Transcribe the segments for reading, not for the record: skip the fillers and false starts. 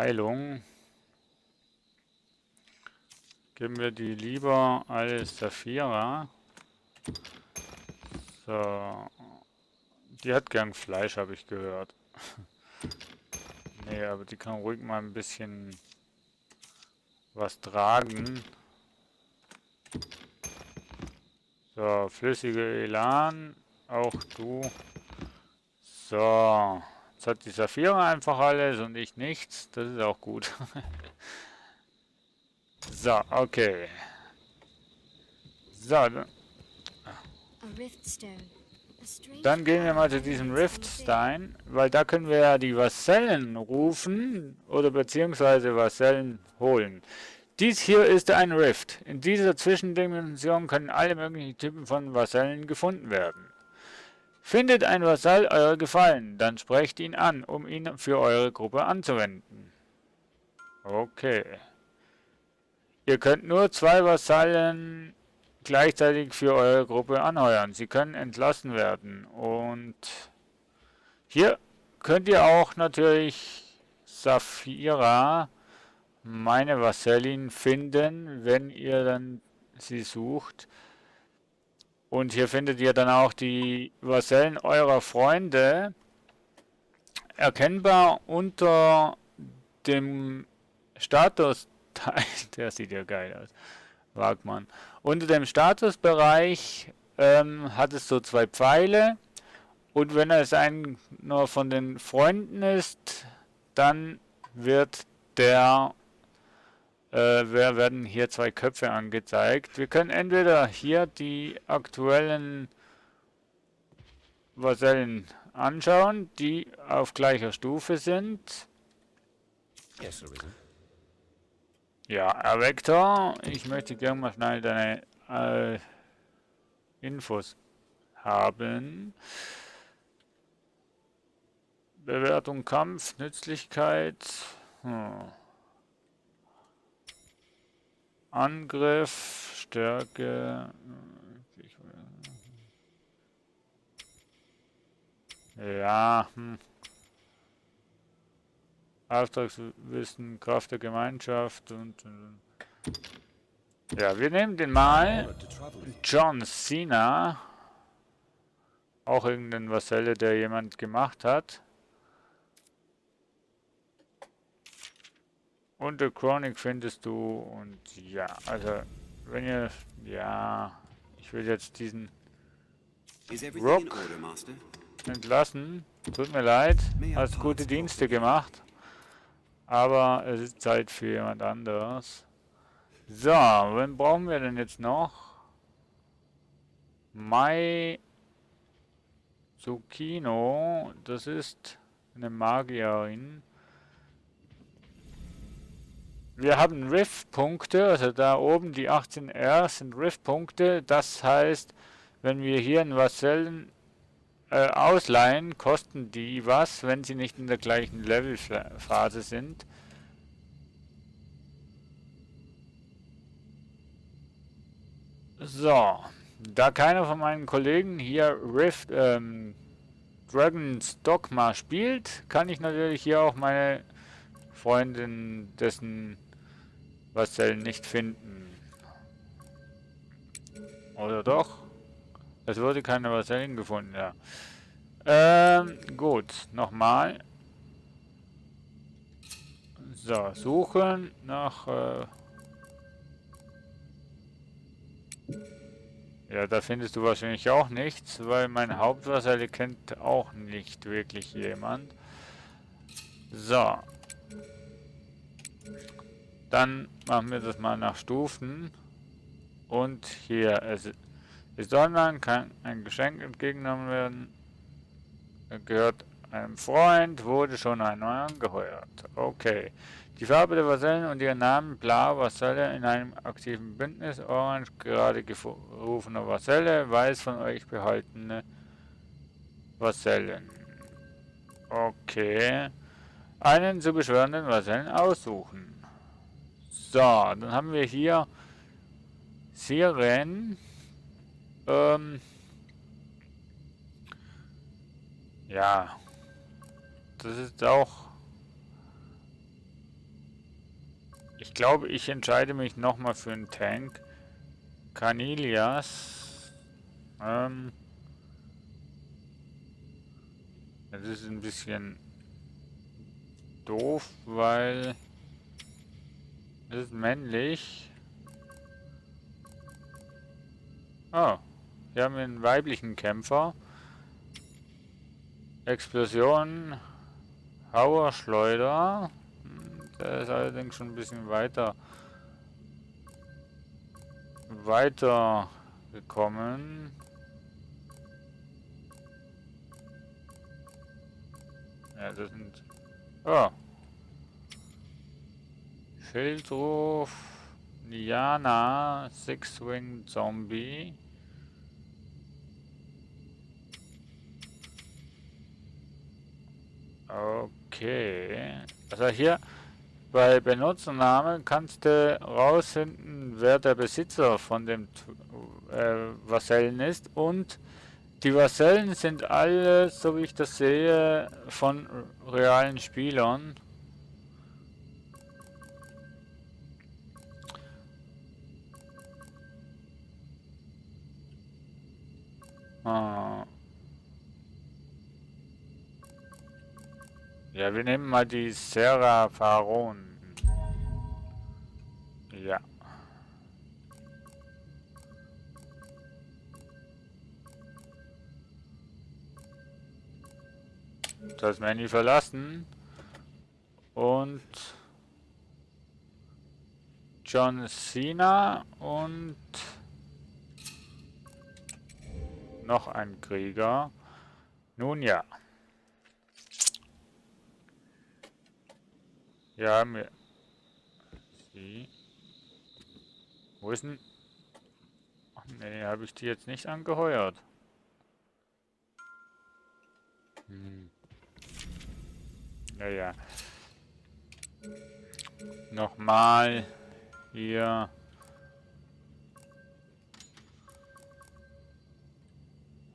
Heilung. Geben wir die lieber als Saphira. So. Die hat gern Fleisch, habe ich gehört. Nee, aber die kann ruhig mal ein bisschen was tragen. So, flüssige Elan. Auch du. So. Jetzt hat die Saphira einfach alles und ich nichts. Das ist auch gut. So, okay. So, dann gehen wir mal zu diesem Riftstein, weil da können wir ja die Vasellen rufen oder beziehungsweise Vasellen holen. Dies hier ist ein Rift. In dieser Zwischendimension können alle möglichen Typen von Vasellen gefunden werden. Findet ein Vasall euer Gefallen, dann sprecht ihn an, um ihn für eure Gruppe anzuwenden. Okay. Ihr könnt nur 2 Vasallen gleichzeitig für eure Gruppe anheuern. Sie können entlassen werden. Und hier könnt ihr auch natürlich Saphira, meine Vasallin, finden, wenn ihr dann sie sucht. Und hier findet ihr dann auch die Vasallen eurer Freunde, erkennbar unter dem Statusteil. Der sieht ja geil aus. Wagmann. Unter dem Statusbereich hat es so 2 Pfeile. Und wenn es einer von den Freunden ist, dann werden hier 2 Köpfe angezeigt. Wir können entweder hier die aktuellen Vasellen anschauen, die auf gleicher Stufe sind. Yes, Arisen. Ja, Erweckter, ich möchte gerne mal schnell deine Infos haben. Bewertung Kampf, Nützlichkeit, Angriff, Stärke, ja, Auftragswissen, Kraft der Gemeinschaft und ja, wir nehmen den mal. John Cena. Auch irgendein Vaselle, der jemand gemacht hat. Und The Chronic findest du und ja, also wenn ihr, ja, ich will jetzt diesen Rock entlassen. Tut mir leid, hast gute Dienste gemacht. Aber es ist Zeit für jemand anderes. So, wen brauchen wir denn jetzt noch? Mai Tsukino, das ist eine Magierin. Wir haben Rift-Punkte, also da oben die 18R sind Rift-Punkte. Das heißt, wenn wir hier einen Vasellen ausleihen, kosten die was, wenn sie nicht in der gleichen Levelphase sind. So, da keiner von meinen Kollegen hier Dragon's Dogma spielt, kann ich natürlich hier auch meine Freundin dessen Vasellen nicht finden. Oder doch? Es wurde keine Vasellen gefunden, ja. Gut, nochmal. So, suchen nach... ja, da findest du wahrscheinlich auch nichts, weil mein Hauptvasall kennt auch nicht wirklich jemand. So. Dann machen wir das mal nach Stufen. Und hier, es ist online, kann ein Geschenk entgegengenommen werden. Gehört einem Freund, wurde schon ein neuer angeheuert. Okay. Die Farbe der Vasellen und ihr Namen: Blau, Vasalle in einem aktiven Bündnis, Orange, gerade gerufener Vaselle, Weiß, von euch behaltene Vasellen. Okay. Einen zu beschwörenden Vasellen aussuchen. So, dann haben wir hier Siren. Ja, das ist auch Ich glaube, ich entscheide mich nochmal für einen Tank. Canilias. Das ist ein bisschen doof, weil es ist männlich. Oh, hier haben wir einen weiblichen Kämpfer. Explosion. Hauerschleuder. Der ist allerdings schon ein bisschen weiter gekommen. Ja, das sind... Oh. Schildruf. Niana. Six-Wing Zombie. Okay. Also hier bei Benutzername kannst du rausfinden, wer der Besitzer von dem Vasellen ist. Und die Vasellen sind alle, so wie ich das sehe, von realen Spielern. Ah. Ja, wir nehmen mal die Serra Pharaon. Ja. Das Menü verlassen. Und John Cena und noch ein Krieger. Nun ja. Ja, mir. Sie. Wo ist denn? Ach, nee, habe ich die jetzt nicht angeheuert. Naja. Nochmal. Hier.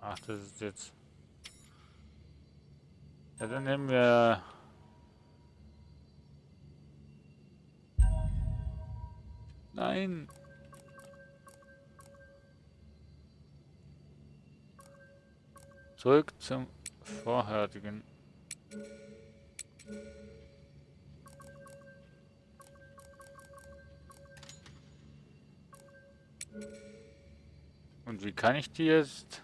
Ach, das ist jetzt. Ja, dann nehmen wir. Nein. Zurück zum vorherigen. Und wie kann ich die jetzt?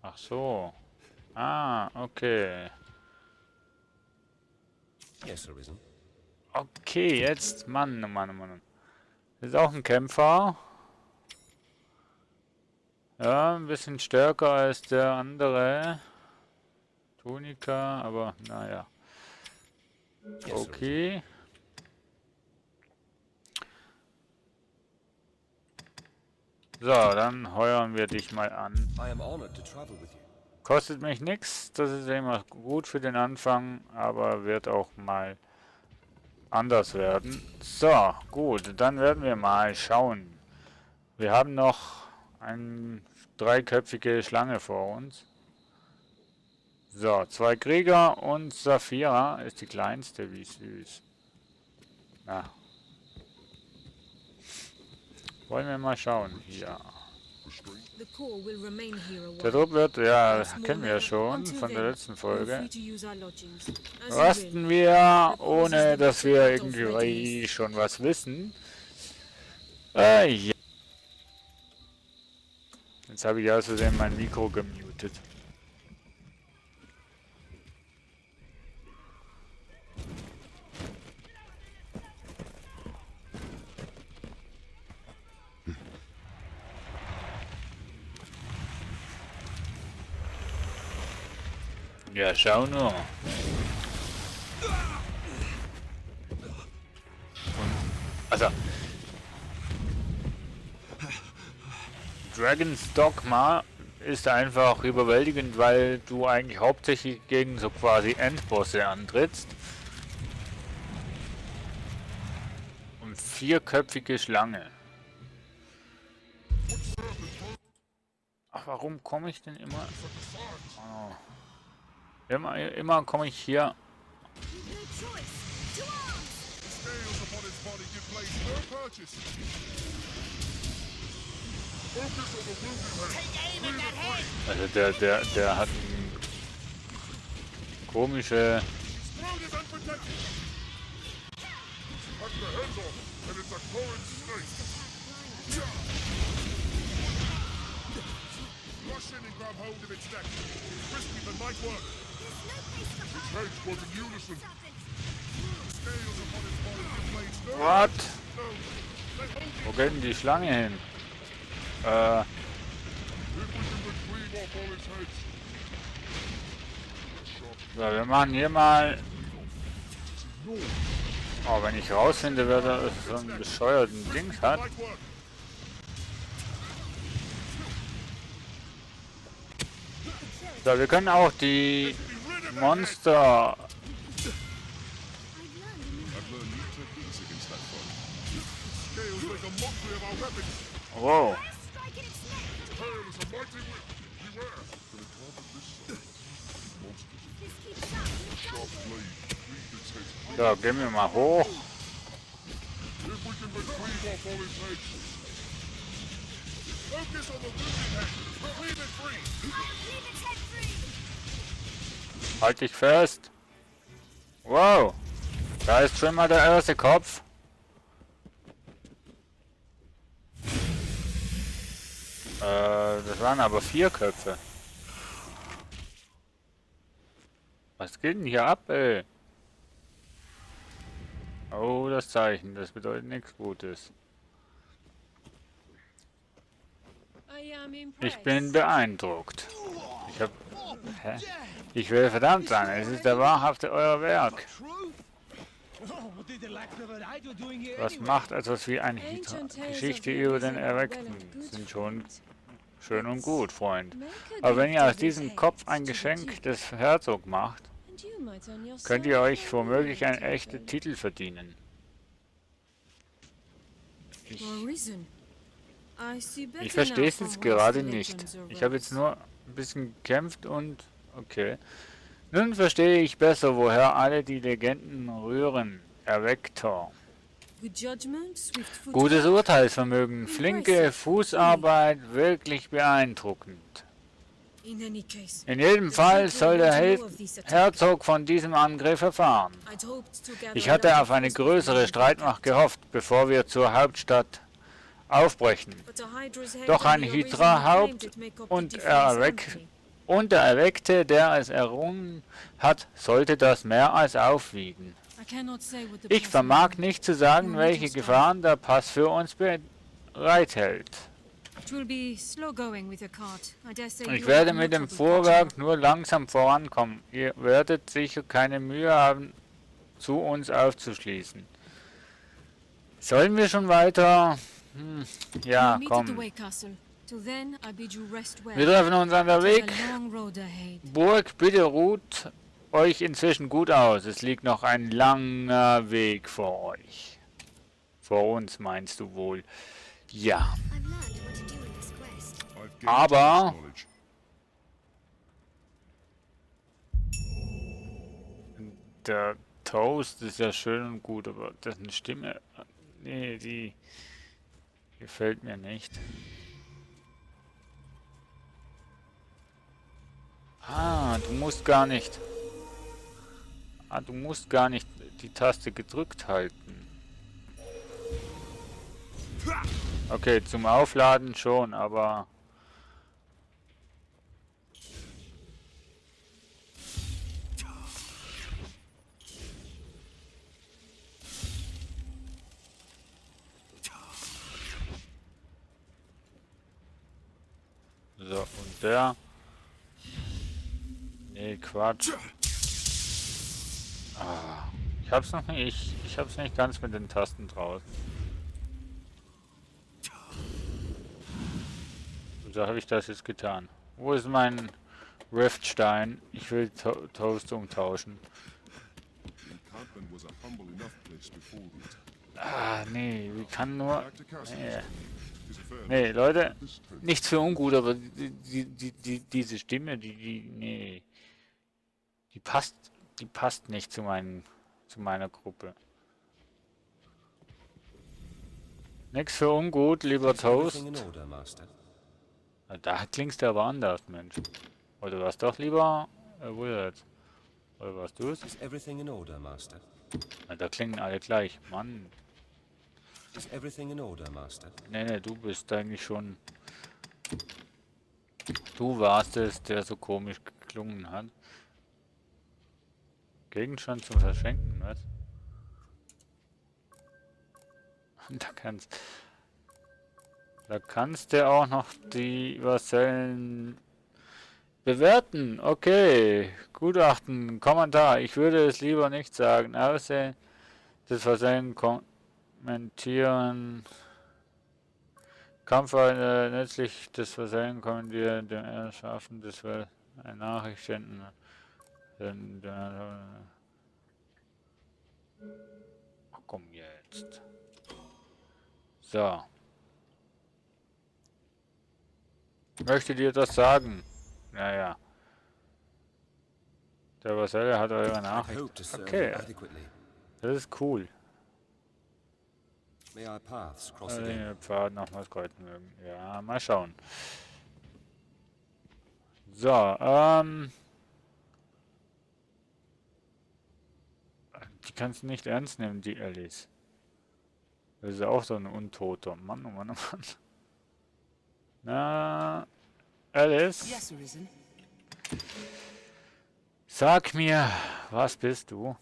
Ach so. Ah, okay. Yes, Arisen. Okay, jetzt, Mann, oh Mann, oh Mann. Das ist auch ein Kämpfer. Ja, ein bisschen stärker als der andere. Tunika, aber naja. Yes, Arisen. Okay. So, dann heuern wir dich mal an. I am honored to travel with you. Kostet mich nichts, das ist ja immer gut für den Anfang, aber wird auch mal anders werden. So, gut, dann werden wir mal schauen. Wir haben noch eine dreiköpfige Schlange vor uns. So, 2 Krieger und Saphira ist die kleinste, wie süß. Na. Wollen wir mal schauen hier. Der Trupp wird, ja, kennen wir ja schon von der letzten Folge. Rasten wir, ohne dass wir irgendwie schon was wissen. Ja. Jetzt habe ich aus Versehen mein Mikro gemutet. Ja, schau nur. Also. Dragon's Dogma ist einfach überwältigend, weil du eigentlich hauptsächlich gegen so quasi Endbosse antrittst. Und 4-köpfige Schlange. Ach, warum komme ich denn immer... Oh. Immer komme ich hier... Also der hat komische... What? Wo geht denn die Schlange hin? So, wir machen hier mal... Oh, wenn ich rausfinde, wer da so einen bescheuerten Dings hat. So, wir können auch die Monster... Wow. So, gehen wir mal hoch. Halt dich fest. Wow. Da ist schon mal der erste Kopf. Das waren aber 4 Köpfe. Was geht denn hier ab, ey? Oh, das Zeichen, das bedeutet nichts Gutes. Ich bin beeindruckt. Ich will verdammt sein, es ist der wahrhafte euer Werk. Was macht etwas wie eine Geschichte über den Erweckten? Sind schon schön und gut, Freund. Aber wenn ihr aus diesem Kopf ein Geschenk des Herzogs macht, könnt ihr euch womöglich einen echten Titel verdienen. Ich verstehe es jetzt gerade nicht. Ich habe jetzt nur ein bisschen gekämpft und... Okay. Nun verstehe ich besser, woher alle die Legenden rühren. Erweckter. Gutes Urteilsvermögen, flinke Fußarbeit, wirklich beeindruckend. In jedem Fall soll der Herzog von diesem Angriff erfahren. Ich hatte auf eine größere Streitmacht gehofft, bevor wir zur Hauptstadt aufbrechen. Doch ein Hydra-Haupt und der Erweckte, der es errungen hat, sollte das mehr als aufwiegen. Ich vermag nicht zu sagen, welche Gefahren der Pass für uns bereithält. Ich werde mit dem Fuhrwerk nur langsam vorankommen. Ihr werdet sicher keine Mühe haben, zu uns aufzuschließen. Sollen wir schon weiter? Ja, komm. Wir treffen uns an der Burg. Bitte ruht euch inzwischen gut aus. Es liegt noch ein langer Weg vor euch. Vor uns meinst du wohl. Ja. Aber... Der Toast ist ja schön und gut, aber dessen Stimme... Nee, die... gefällt mir nicht. Du musst gar nicht... du musst gar nicht die Taste gedrückt halten. Okay, zum Aufladen schon, aber... So, und der... Nee, Quatsch. Ich hab's noch nicht... Ich hab's nicht ganz mit den Tasten draußen. So habe ich das jetzt getan. Wo ist mein Riftstein? Ich will Toast umtauschen. Nee, wie kann nur... Nee. Nee, Leute, nichts für ungut, aber diese Stimme, nee, die passt nicht zu meiner Gruppe. Nix für ungut, lieber Is everything Toast. in order, Master? Da klingst du aber anders, Mensch. Oder was doch lieber Wizard? Oder was du es? Is everything in order, Master? Da klingen alle gleich. Mann. Is everything in order, Master? Nee, du bist eigentlich schon... Du warst es, der so komisch geklungen hat. Gegenstand zum Verschenken, was? Da kannst du auch noch die Vasallen bewerten. Okay. Gutachten, Kommentar. Ich würde es lieber nicht sagen. Außer des Vasallen kommentieren. Kampf nützlich des Vasallen kommentieren, dem Erschaffen des eine Nachricht senden. Ach, komm jetzt. So. Möchte dir das sagen? Naja. Der Vasall hat eure I hope to Nachricht. serve Okay, you adequately. das ist cool. May our paths cross again. Den Pfad nochmals kreuzen mögen. Ja, mal schauen. So, die kannst du nicht ernst nehmen, die Alice. Das ist auch so ein Untoter. Mann, oh Mann, oh Mann. Na, Alice, Yes, Arisen. sag mir, was bist du?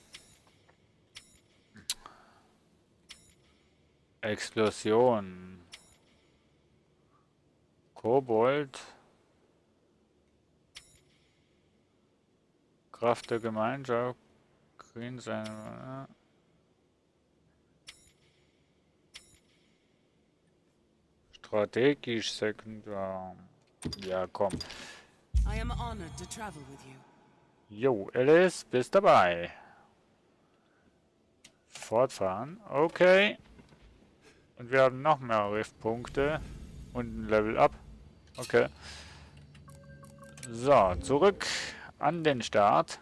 Explosion. Kobold. Kraft der Gemeinschaft. Green sein. Strategisch sekundär. Ja, komm. I am honored to travel with you. Jo, Alice, bist dabei. Fortfahren. Okay. Und wir haben noch mehr Rift-Punkte. Und ein Level Up. Okay. So, zurück an den Start.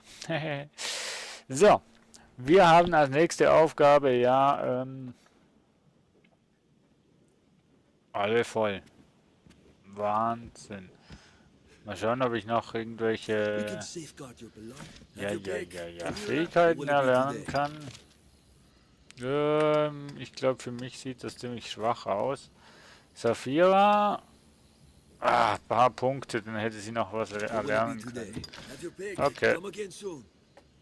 So. Wir haben als nächste Aufgabe, ja, alle voll. Wahnsinn. Mal schauen, ob ich noch irgendwelche Fähigkeiten erlernen kann. Ich glaube, für mich sieht das ziemlich schwach aus. Saphira. Ah, paar Punkte, dann hätte sie noch was erlernen können. Okay.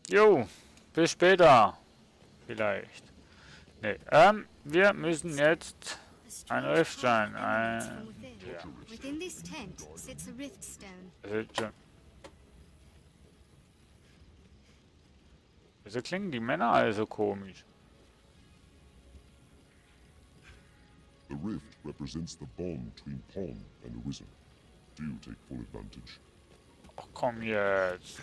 Jo, bis später. Vielleicht. Nee, wir müssen jetzt ein Riftstein. Ja. Within this tent sits a rift stone. Wieso klingen die Männer also komisch? The rift represents the bond between Pon and Arisen. Do take full advantage. Ach komm jetzt.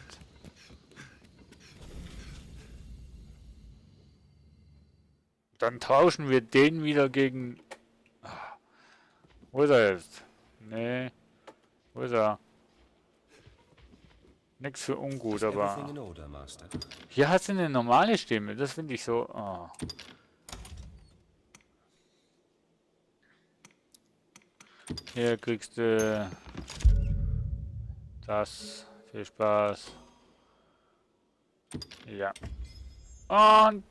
Dann tauschen wir den wieder gegen... Ah. Wo ist er jetzt? Nee. Wo ist er? Nix für ungut, Is everything aber... in order, Master? Hier hat sie eine normale Stimme. Das finde ich so... Oh. Hier kriegst du... das. Viel Spaß. Ja. Und...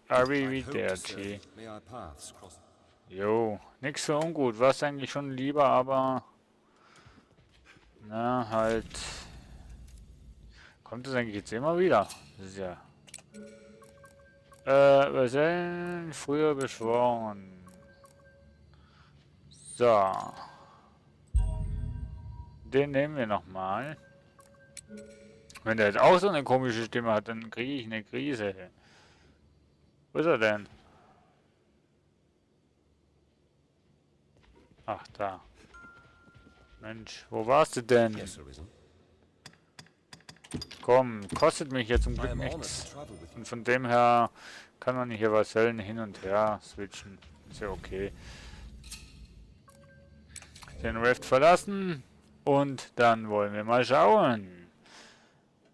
I hope to Arrivederci. serve. May our paths cross. Jo, nix für ungut. Was eigentlich schon lieber, aber... Na, halt... Kommt das eigentlich jetzt immer wieder? Das ist ja... wir sind früher beschworen. So. Den nehmen wir nochmal. Wenn der jetzt auch so eine komische Stimme hat, dann kriege ich eine Krise. Wo ist er denn? Ach, da. Mensch, wo warst du denn? Yes, Arisen. Komm, kostet mich jetzt zum I Glück am honored nichts. to travel with you. Und von dem her kann man hier Vasallen hin und her switchen. Ist ja okay. den Rift verlassen und dann wollen wir mal schauen.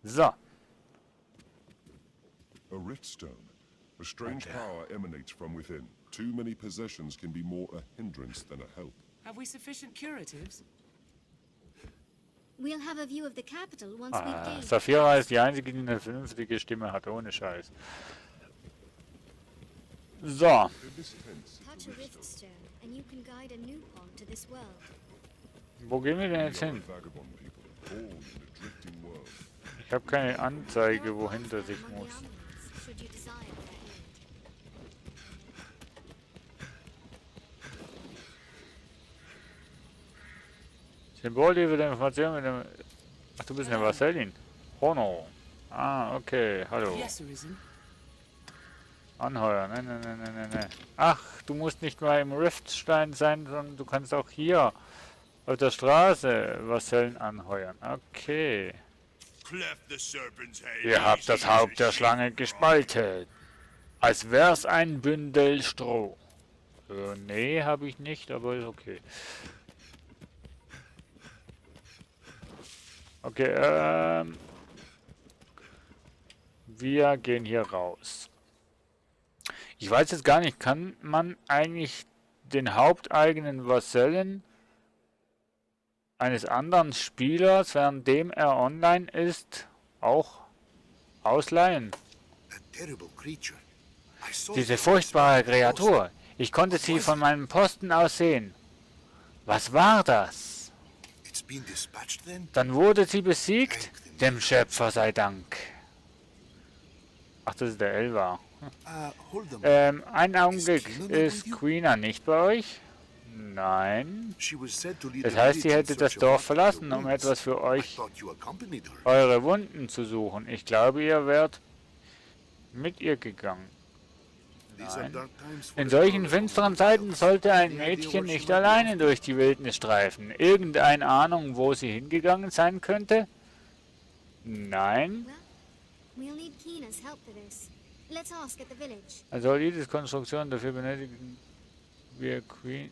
So. A riftstone. A strange power emanates from within. Too many possessions can be more a hindrance than a help. Have we sufficient curatives? We'll have a view of the capital once we've gained. Saphira ist die einzige, die eine vernünftige Stimme hat, ohne Scheiß. So. In this tent sits Touch a rift stone, and you can guide a new pawn to this world. Wo gehen wir denn jetzt hin? vagabond people, born in a drifting world. Ich habe keine Anzeige, wohin das ich Among muss. the animals, should you desire their aid. Symbol der Information mit dem... Ach, du bist eine Vasallin. Hono. Ah, okay. Hallo. Yes, Arisen. Anheuern. Ne. Ach, du musst nicht mal im Riftstein sein, sondern du kannst auch hier auf der Straße Vasallen anheuern. Okay. Ihr habt das Haupt der Schlange gespalten. Als wär's ein Bündel Stroh. Nee, habe ich nicht, aber ist okay. Okay, wir gehen hier raus. Ich weiß jetzt gar nicht, kann man eigentlich den haupteigenen Vasallen eines anderen Spielers, währenddem er online ist, auch ausleihen? Diese furchtbare Kreatur. Ich konnte sie von meinem Posten aus sehen. Was war das? Dann wurde sie besiegt? Dem Schöpfer sei Dank. Ach, das ist der Elva. Ein Augenblick. Ist Quina nicht bei euch? Nein. Das heißt, sie hätte das Dorf verlassen, um etwas für euch, eure Wunden zu suchen. Ich glaube, ihr wärt mit ihr gegangen. Nein. In solchen finsteren Zeiten sollte ein Mädchen nicht alleine durch die Wildnis streifen. Irgendeine Ahnung, wo sie hingegangen sein könnte? Nein. Well, we'll need Keena's help for this. Let's ask at the village. Also Lidis Konstruktion, dafür benötigen wir Queen.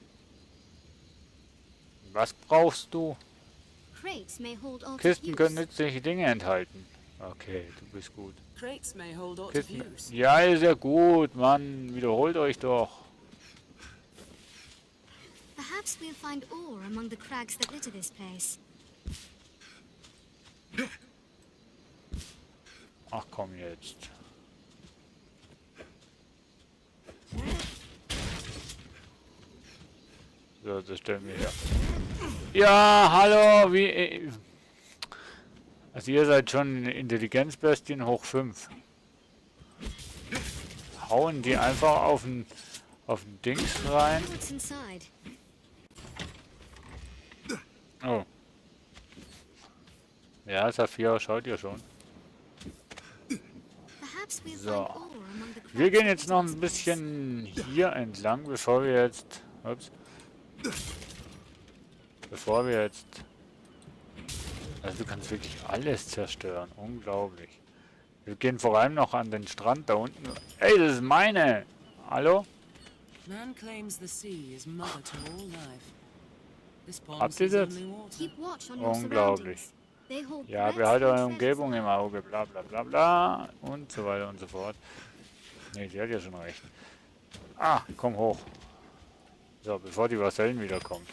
Was brauchst du? Crates may hold all Kisten können nützliche Dinge enthalten. Okay, du bist gut. Crates may hold all of Kisten. use. Ja, ist ja gut, Mann. Wiederholt euch doch. Perhaps we'll find ore among the crags that litter this place. Ach komm jetzt. So, das stellen wir her. Ja, hallo, wie... Also ihr seid schon Intelligenzbestien hoch 5. Hauen die einfach auf den Dings rein. What's inside? Oh. Ja, Saphira, schaut ihr schon. Perhaps we'll So. find ore among the crags Wir gehen that jetzt noch litter ein this place. bisschen hier entlang, bevor wir jetzt... Ups. Bevor wir jetzt... Also du kannst wirklich alles zerstören. Unglaublich. Wir gehen vor allem noch an den Strand da unten. Ey, das ist meine! Hallo? Man claims the sea is mother to all life. This pond Habt ihr sees das? only water. Keep watch on your Unglaublich. surroundings. They hold Ja, threats behalte eure and Umgebung im Auge, bla bla bla bla und so weiter und so fort. Ne, die hat ja schon recht. Ah, komm hoch. So, bevor die Vasallen wiederkommen.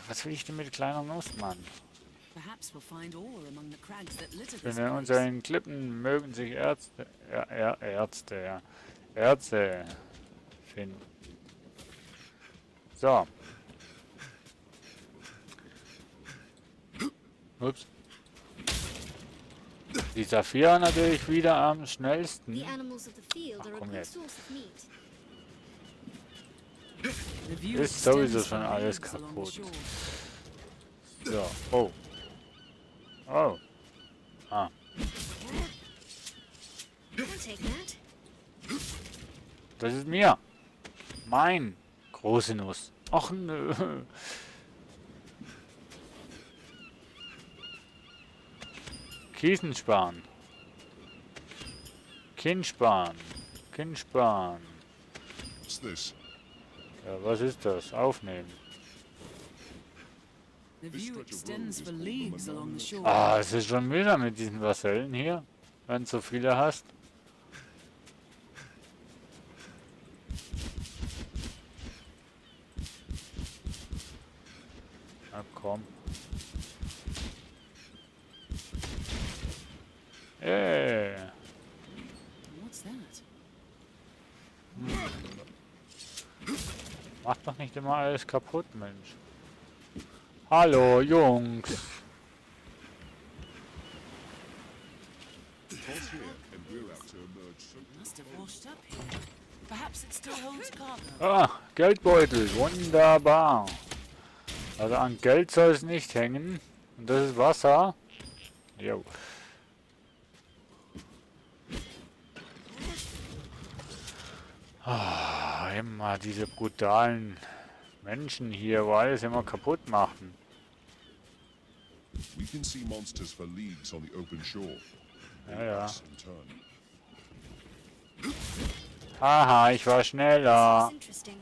Was will ich denn mit kleiner Nuss, Mann? Perhaps we'll find ore among the crags that litter In this place. unseren Klippen mögen sich Ärzte finden. So. Ups. Die Saphira natürlich wieder am schnellsten. The animals of the field are a komm good jetzt. source of meat. The view Ist sowieso extends schon for alles miles along kaputt. the shore. So. Oh. Oh. Ah. I'll take that. Das ist mir. Mein. Große Nuss. Ach nö. Kiesenspan. Kinnspan. What's this? Ja, was ist das? Aufnehmen. The view extends for leagues along the shore. Ah, es ist schon mühsam mit diesen Vasallen hier, wenn du so viele hast. Na komm. What's that? Mach doch nicht immer alles kaputt, Mensch. Hallo, Jungs. Toss here, and we're out to emerge so Must have washed up here. Perhaps it still holds cargo. Ah, Geldbeutel. Wunderbar. Also an Geld soll es nicht hängen. Und das ist Wasser. Jo. Ah, immer diese brutalen Menschen hier, wo alles immer kaputt machen. we can see monsters for leagues on the open shore. Ja, ja. Us in turn. Haha, ich war schneller. It's interesting.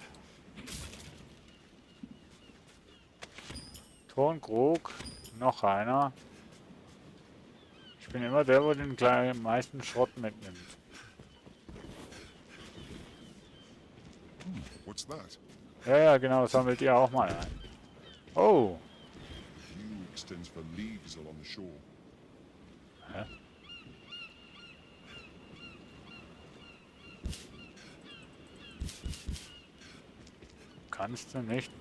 Tonkrug. Noch einer. Ich bin immer der, wo den meisten Schrott mitnimmt. What's that? Ja, ja, genau, sammelt ihr auch mal ein. Oh. View extends for leagues along the shore. Hä? Kannst du nicht.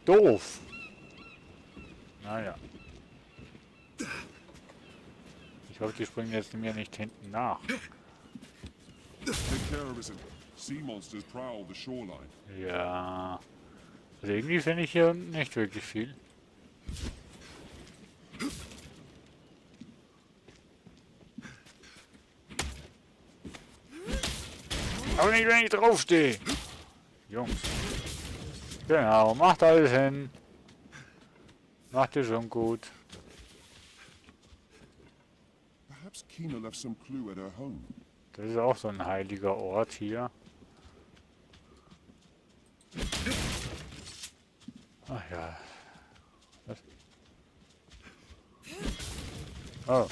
Doof. Naja. Ich hoffe, die springen jetzt mir nicht hinten nach. Take care of us. Sea monsters prowl the shoreline. Ja. Also irgendwie finde ich hier unten nicht wirklich viel. Aber nicht, wenn ich draufstehe. Jungs. Genau, macht alles hin. Macht ihr schon gut. Perhaps Kina left some clue at her home. Das ist auch so ein heiliger Ort hier. Ach ja. Was? Oh.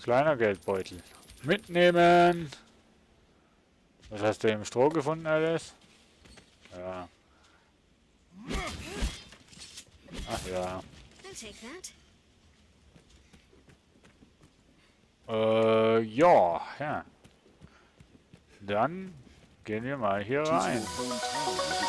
Kleiner Geldbeutel. Mitnehmen. Was hast du im Stroh gefunden, alles? Ja. Ach ja. I'll take that. Ja. Dann gehen wir mal hier Tis your rein. hometown,